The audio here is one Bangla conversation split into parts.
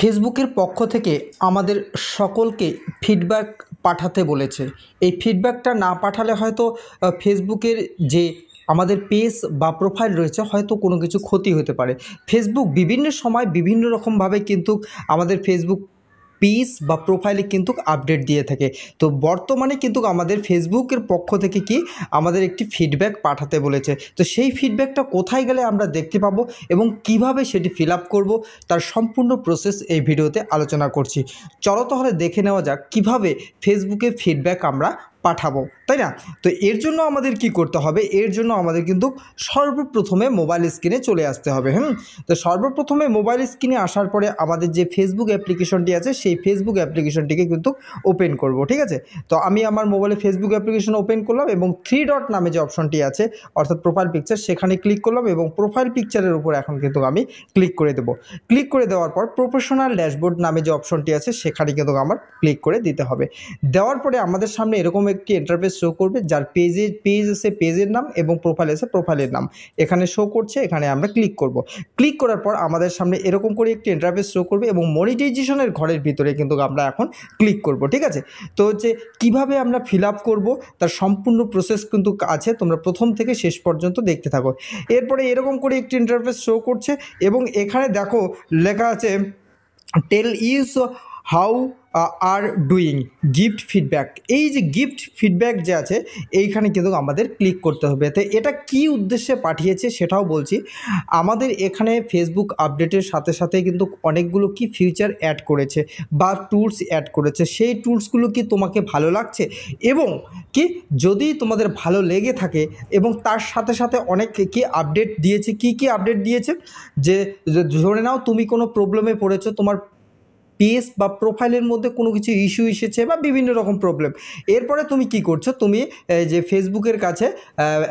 ফেসবুকের পক্ষ থেকে আমাদের সকলকে ফিডব্যাক পাঠাতে বলেছে। এই ফিডব্যাকটা না পাঠালে হয়তো ফেসবুকের যে আমাদের পেজ বা প্রোফাইল রয়েছে হয়তো কোনো কিছু ক্ষতি হতে পারে। ফেসবুক বিভিন্ন সময় বিভিন্ন রকমভাবে কিন্তু আমাদের ফেসবুক পেজ বা প্রোফাইলে কিন্তু আপডেট দিয়ে থাকে। তো বর্তমানে কিন্তু আমাদের ফেসবুকের পক্ষ থেকে কি আমাদের একটি ফিডব্যাক পাঠাতে বলেছে। তো সেই ফিডব্যাকটা কোথায় গেলে আমরা দেখতে পাবো এবং কিভাবে সেটি ফিল আপ করবো তার সম্পূর্ণ প্রসেস এই ভিডিওতে আলোচনা করছি। চলো তাহলে দেখে নেওয়া যাক কিভাবে ফেসবুকে ফিডব্যাক আমরা পাঠাবো, তাই না? তো এর জন্য আমাদের কি করতে হবে? এর জন্য আমাদের কিন্তু সর্বপ্রথমে মোবাইল স্ক্রিনে চলে আসতে হবে। তো সর্বপ্রথমে মোবাইল স্ক্রিনে আসার পরে আমাদের যে ফেসবুক অ্যাপ্লিকেশনটি আছে সেই ফেসবুক অ্যাপ্লিকেশনটিকে কিন্তু ওপেন করব, ঠিক আছে? তো আমি আমার মোবাইলে ফেসবুক অ্যাপ্লিকেশন ওপেন করলাম এবং 3 ডট নামে যে অপশনটি আছে অর্থাৎ প্রোফাইল পিকচার সেখানে ক্লিক করলাম এবং প্রোফাইল পিকচারের উপর এখন কিন্তু আমি ক্লিক করে দেবো। ক্লিক করে দেওয়ার পর প্রফেশনাল ড্যাশবোর্ড নামে যে অপশনটি আছে সেখানে কিন্তু আমার ক্লিক করে দিতে হবে। দেওয়ার পরে আমাদের সামনে এরকম একটি ইন্টারফেস শো করবে যার পেজ এসে পেজের নাম এবং প্রোফাইল এসে প্রোফাইলের নাম এখানে শো করছে। এখানে আমরা ক্লিক করব। ক্লিক করার পর আমাদের সামনে এরকম করে একটি ইন্টারফেস শো করবে এবং মনিটাইজেশনের ঘরের ভিতরে কিন্তু আমরা এখন ক্লিক করব, ঠিক আছে? তো হচ্ছে কীভাবে আমরা ফিল আপ করবো তার সম্পূর্ণ প্রসেস কিন্তু আছে, তোমরা প্রথম থেকে শেষ পর্যন্ত দেখতে থাকো। এরপরে এরকম করে একটি ইন্টারফেস শো করছে এবং এখানে দেখো লেখা আছে tell is how are doing gift feedback. এই যে গিফট ফিডব্যাক যে আছে এইখানে কিন্তু আমাদের ক্লিক করতে হবে। তো এটা কি উদ্দেশ্যে পাঠিয়েছে সেটাও বলছি। আমাদের এখানে ফেসবুক আপডেটের সাথে সাথে কিন্তু অনেকগুলো কি ফিচার অ্যাড করেছে বা টুলস অ্যাড করেছে। সেই টুলসগুলো কি তোমাকে ভালো লাগছে এবং কি যদি তোমাদের ভালো লেগে থাকে এবং তার সাথে সাথে অনেক কি আপডেট দিয়েছে, কি আপডেট দিয়েছে যে ধরে নাও তুমি কোনো প্রবলেমে পড়েছো, তোমার পেজ বা প্রোফাইলের মধ্যে কোনো কিছু ইস্যু এসেছে বা বিভিন্ন রকম প্রবলেম, এরপরে তুমি কি করছো, তুমি যে ফেসবুকের কাছে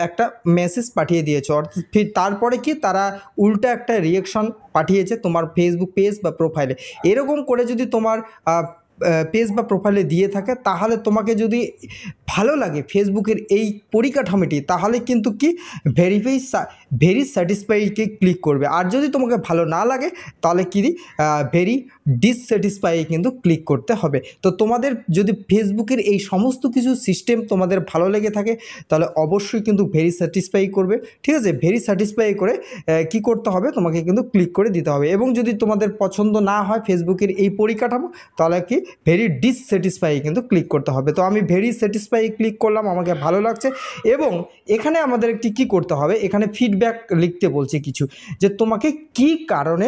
একটা মেসেজ পাঠিয়ে দিয়েছো, অর্থাৎ তারপরে কি তারা উল্টা একটা রিয়াকশন পাঠিয়েছে তোমার ফেসবুক পেজ বা প্রোফাইলে। এরকম করে যদি তোমার পেজ বা প্রোফাইলে দিয়ে থাকে তাহলে তোমাকে যদি ভালো লাগে ফেসবুকের এই পরিকাঠামোটি তাহলে কিন্তু কি ভেরি স্যাটিসফাইকে ক্লিক করবে। আর যদি তোমাকে ভালো না লাগে তাহলে কি ভেরি ডিসস্যাটিসফাই কিন্তু ক্লিক করতে হবে। তো তোমাদের যদি ফেসবুকের এই সমস্ত কিছু সিস্টেম তোমাদের ভালো লেগে থাকে তাহলে অবশ্যই কিন্তু ভেরি স্যাটিসফাই করবে, ঠিক আছে? ভেরি স্যাটিসফাই করে কি করতে হবে, তোমাকে কিন্তু ক্লিক করে দিতে হবে। এবং যদি তোমাদের পছন্দ না হয় ফেসবুকের এই পরিকাঠামো তাহলে কি ভেরি ডিসস্যাটিসফাই কিন্তু ক্লিক করতে হবে। তো আমি ভেরি স্যাটিসফাই ক্লিক করলাম, আমাকে ভালো লাগছে। এবং এখানে আমাদের একটি কি করতে হবে, এখানে ফিডব্যাক লিখতে বলছে কিছু, যে তোমাকে কি কারণে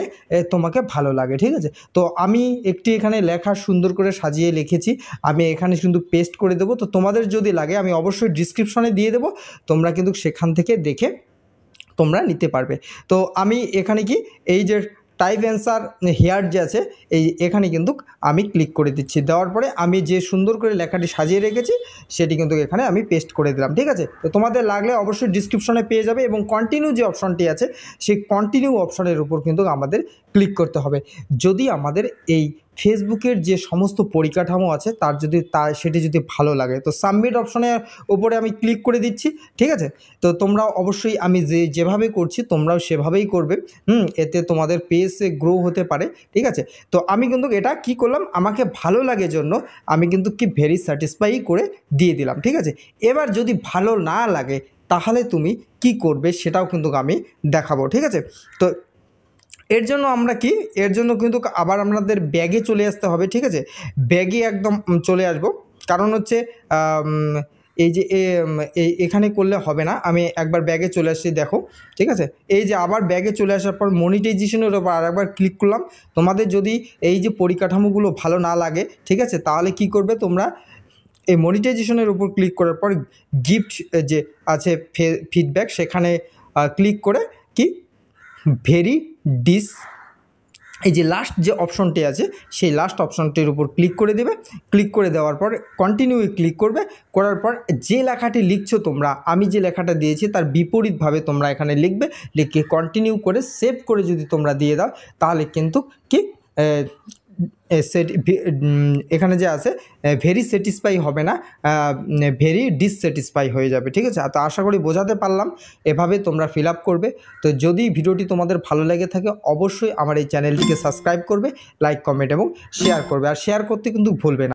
তোমাকে ভালো লাগে, ঠিক আছে? তো আমি একটি এখানে লেখা সুন্দর করে সাজিয়ে লিখেছি, আমি এখানে কিন্তু পেস্ট করে দেবো। তো তোমাদের যদি লাগে আমি অবশ্যই ডিসক্রিপশনে দিয়ে দেবো, তোমরা কিন্তু সেখান থেকে দেখে তোমরা নিতে পারবে। তো আমি এখানে কি এই যে টাইপ অ্যান্সার হেয়ার যে আছে এখানে কিন্তু আমি ক্লিক করে দিচ্ছি। দেওয়ার পরে আমি যে সুন্দর করে লেখাটি সাজিয়ে রেখেছি সেটি কিন্তু এখানে আমি পেস্ট করে দিলাম, ঠিক আছে? তো তোমাদের লাগলে অবশ্যই ডিসক্রিপশনে পেয়ে যাবে এবং কন্টিনিউ যে অপশনটি আছে সেই কন্টিনিউ অপশনের উপর কিন্তু আমাদের ক্লিক করতে হবে। যদি আমাদের এই ফেসবুকের যে সমস্ত পরিকাঠামো আছে সেটি যদি ভালো লাগে তো সাবমিট অপশনের উপরে আমি ক্লিক করে দিচ্ছি, ঠিক আছে? তো তোমরা অবশ্যই আমি যেভাবে করছি তোমরাও সেভাবেই করবে, এতে তোমাদের পেজ গ্রো হতে পারে, ঠিক আছে? তো আমি কিন্তু এটা কি করলাম, আমাকে ভালো লাগে জন্য আমি কিন্তু কি ভেরি স্যাটিসফাই করে দিয়ে দিলাম, ঠিক আছে? এবার যদি ভালো না লাগে তাহলে তুমি কি করবে সেটাও কিন্তু আমি দেখাবো, ঠিক আছে? তো এর জন্য কিন্তু আবার আমাদের ব্যাগে চলে আসতে হবে, ঠিক আছে? ব্যাগে একদম চলে আসবো, কারণ হচ্ছে এই যে এখানে করলে হবে না। আমি একবার ব্যাগে চলে আসছি, দেখো, ঠিক আছে? এই যে আবার ব্যাগে চলে আসার পর মনিটাইজেশনের ওপর আরেকবার ক্লিক করলাম। তোমাদের যদি এই যে পরিকাঠামোগুলো ভালো না লাগে, ঠিক আছে, তাহলে কি করবে, তোমরা এই মনিটাইজেশনের উপর ক্লিক করার পর গিফট যে আছে ফিডব্যাক সেখানে ক্লিক করে কি ভেরি এই যে লাস্ট যে অপশনটি আছে সেই লাস্ট অপশনটির উপর ক্লিক করে দেবে। ক্লিক করে দেওয়ার পর কন্টিনিউ ক্লিক করবে। করার পর যে লেখাটি লিখছো তোমরা, আমি যে লেখাটা দিয়েছি তার বিপরীতভাবে তোমরা এখানে লিখবে। লিখে কন্টিনিউ করে সেভ করে যদি তোমরা দিয়ে দাও তাহলে কিন্তু কি এখানে যে আছে ভেরি স্যাটিসফাই হবে না, ভেরি ডিসস্যাটিসফাই হয়ে যাবে। ঠিক আছে, তো আশা করি বোঝাতে পারলাম। এভাবে তোমরা ফিল আপ করবে। তো যদি ভিডিওটি তোমাদের ভালো লেগে থাকে অবশ্যই আমার এই চ্যানেলটিকে সাবস্ক্রাইব করবে, লাইক কমেন্ট এবং শেয়ার করবে। আর শেয়ার করতে কিন্তু ভুলবে না।